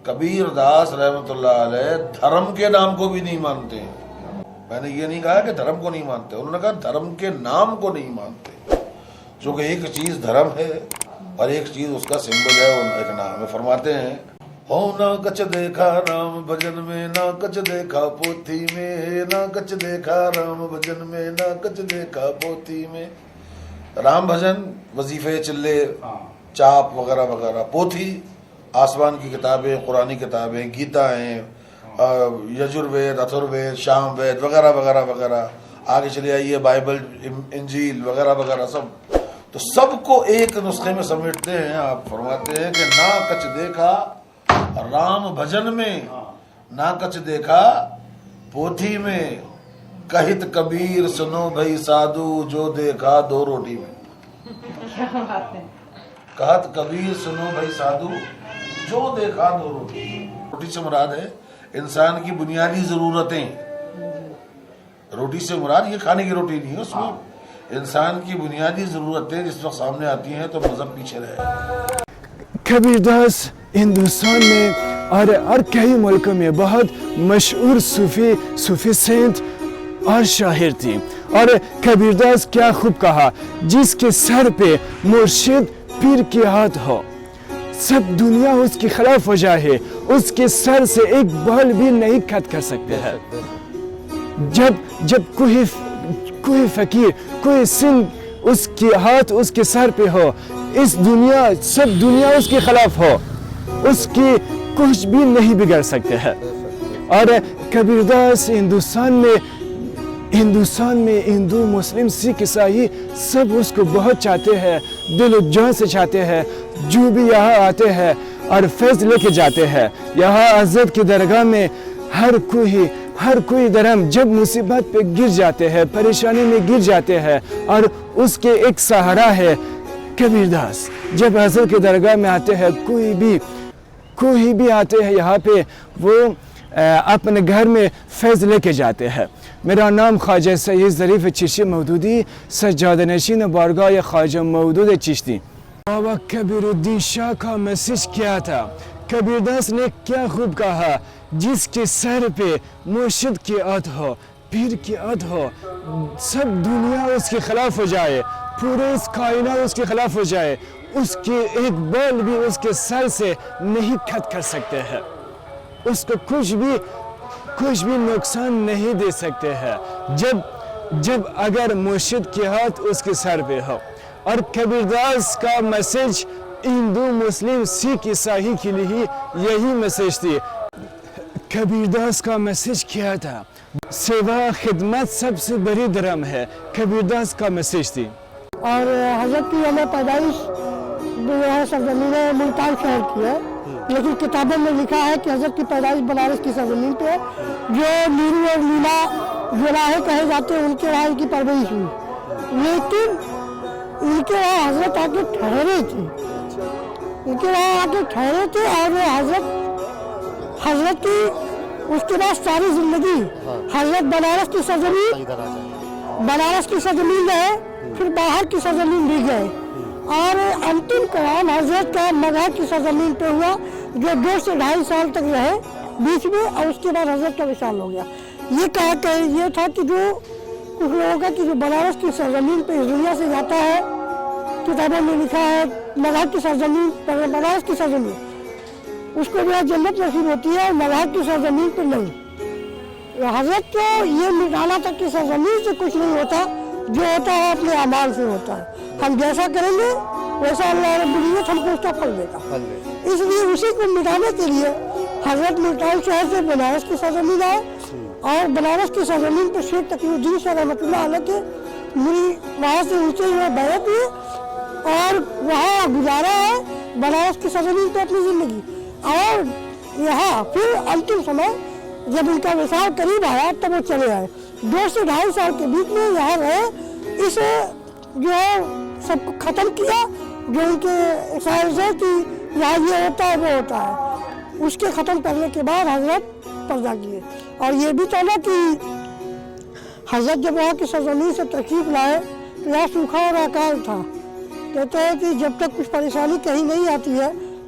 کبیر داس رحمۃ اللہ علیہ دھرم کے نام کو بھی نہیں مانتے ہیں. میں نے یہ نہیں کہا کہ دھرم کو نہیں مانتے، انہوں نے کہا دھرم کے نام کو نہیں مانتے، چونکہ ایک چیز دھرم ہے اور ایک چیز اس کا سمبل ہے، ایک نام ہے. فرماتے ہیں ہو نہ کچھ دیکھا رام بھجن میں، نہ کچھ دیکھا پوتھی میں، نہ کچھ دیکھا رام بھجن میں، نہ کچھ دیکھا پوتھی میں. رام بھجن وظیفے، چلے، چاپ وغیرہ وغیرہ. پوتھی آسمان کی کتابیں، قرآنی کتابیں، گیتا ہیں، یجروید، اتھروید، شام وید وغیرہ وغیرہ وغیرہ. آگے چلے آئیے بائبل، انجیل وغیرہ وغیرہ سب. تو سب کو ایک نسخے میں سمیٹتے ہیں. آپ فرماتے ہیں کہ نہ کچھ دیکھا رام بھجن میں، نہ کچھ دیکھا پوتھی میں، کہت کبیر سنو بھائی سادھو جو دیکھا دو روٹی میں. کہت کبیر سنو بھائی سادھو جو دیکھا دو روٹی. روٹی سے مراد ہے انسان کی بنیادی ضرورتیں. روٹی سے مراد یہ کھانے کی روٹی نہیں ہے، اس میں انسان کی بنیادی ضرورتیں جس وقت سامنے آتی ہیں تو مذہب پیچھے رہے. کبیر داس ہندوستان میں اور کئی ملکوں میں بہت مشہور صوفی سینٹ اور شاعر تھی. اور کبیر داس کیا خوب کہا، جس کے سر پہ مرشد پیر کی ہاتھ ہو، سب دنیا اس کے خلاف ہو جائے، اس کے سر سے ایک بال بھی نہیں کٹ کر سکتے ہیں. جب کوئی فقیر، کوئی سنگھ اس کے ہاتھ اس کے سر پہ ہو، سب دنیا اس کے خلاف ہو، اس کی کچھ بھی نہیں بگڑ سکتے ہیں. اور کبیر داس ہندوستان میں ہندو، مسلم، سکھ، عیسائی سب اس کو بہت چاہتے ہیں، دل و جان سے چاہتے ہیں. جو بھی یہاں آتے ہیں اور فیض لے کے جاتے ہیں، یہاں حضرت کی درگاہ میں ہر کوئی درم جب مصیبت پہ گر جاتے ہیں، پریشانی میں گر جاتے ہیں، اور اس کے ایک سہارا ہے کبیر داس. جب حضرت کی درگاہ میں آتے ہیں، کوئی بھی آتے ہیں یہاں پہ، وہ اپنے گھر میں فیض لے کے جاتے ہیں. میرا نام خواجہ سید ظریف چشتی مودودی، سجادہ نشین بارگاہ خواجہ مودود چشتی. بابا کبیر الدین شاہ کا میسج کیا تھا؟ کبیر داس نے کیا خوب کہا، جس کے سر پہ مرشد کی ہاتھ ہو، پیر کی ہاتھ ہو، سب دنیا اس کے خلاف ہو جائے، پورے اس کائنات اس کے خلاف ہو جائے، اس کے ایک بال بھی اس کے سر سے نہیں کٹ کر سکتے ہیں، اس کو کچھ بھی نقصان نہیں دے سکتے ہیں جب اگر مرشد کی ہاتھ اس کے سر پہ ہو. اور کبیر داس کا میسج ہندو، مسلم، سکھ، عیسائی کے لیے یہی میسج تھی. کبیر داس کا میسج کیا تھا؟ سیوا، خدمت سب سے بڑی دھرم ہے. کبیر داس کا میسج تھی. اور حضرت کی ہمیں پیدائش سرزمین ملتان شہر کی ہے، لیکن کتابوں میں لکھا ہے کہ حضرت کی پیدائش بنارس کی سرزمین پہ، جو نیرو اور لیلا جولاہے کہے جاتے ہیں ان کے وہاں ان کی پرورش ہوئی. لیکن ان کے وہاں حضرت آگے ٹھہرے تھے اور حضرت کی اس کے بعد ساری زندگی حضرت بنارس کی سرزمین رہے، پھر باہر کی سرزمین بھی گئے، اور انتم قیام حضرت کا مگہر کی سرزمین پہ ہوا، جو 2 سے 2.5 سال تک رہے بیچ میں، اور اس کے بعد حضرت کا وصال ہو گیا. یہ تھا کہ جو کچھ لوگوں کا کہ جو بنارس کی سرزمین پہ اس دنیا سے جاتا ہے، کتابوں میں لکھا ہے مگہر کی سرزمین، بنارس کی سرزمین اس کو جو ہے جنت نصیب ہوتی ہے، اور مگہر کی سرزمین پہ نہیں. حضرت کو یہ مٹانا تھا کہ سرزمین سے کچھ نہیں ہوتا، جو ہوتا ہے اپنے اعمال سے ہوتا ہے. ہم جیسا کریں گے ویسا اللہ رب العزت ہم کو اس کا پھل دے گا. اس لیے اسی کو مٹانے کے لیے حضرت ملتان شہر سے بنارس کی سرزمین آئے، اور بنارس کی سرزمین پہ شیخ تقی الدین شاہ رحمۃ اللہ علیہ کے وہاں سے اونچے ہوئے بیعت ہوئے، اور وہاں گزارا ہے بنارس کی سرزمین پہ اپنی زندگی. اور یہاں پھر انتم سمے جب ان کا وصال قریب آیا تب وہ چلے آئے. 2 سے 2.5 سال کے بیچ میں یہاں رہے، اسے جو ہے سب کو ختم کیا، جو ان کے سائنس ہے کہ یہاں یہ ہوتا ہے وہ ہوتا ہے، اس کے ختم کرنے کے بعد حضرت پردہ کیے. اور یہ بھی تھا نا کہ حضرت جب وہاں کی سرزمین سے تشریف لائے تو یہاں سوکھا اور اکال تھا. کہتے ہیں کہ جب تک کچھ پریشانی کہیں نہیں آتی ہے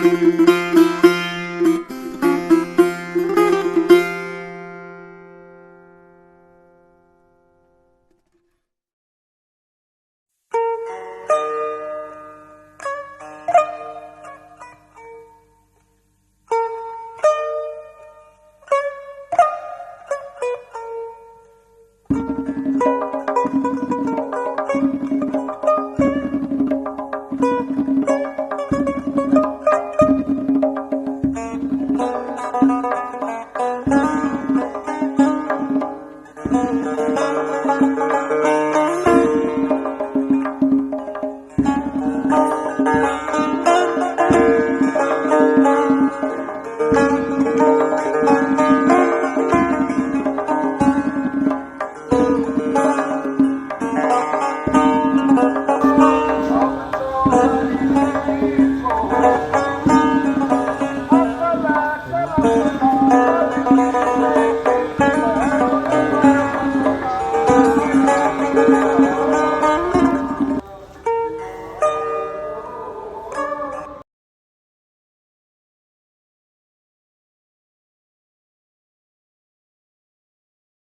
Thank you.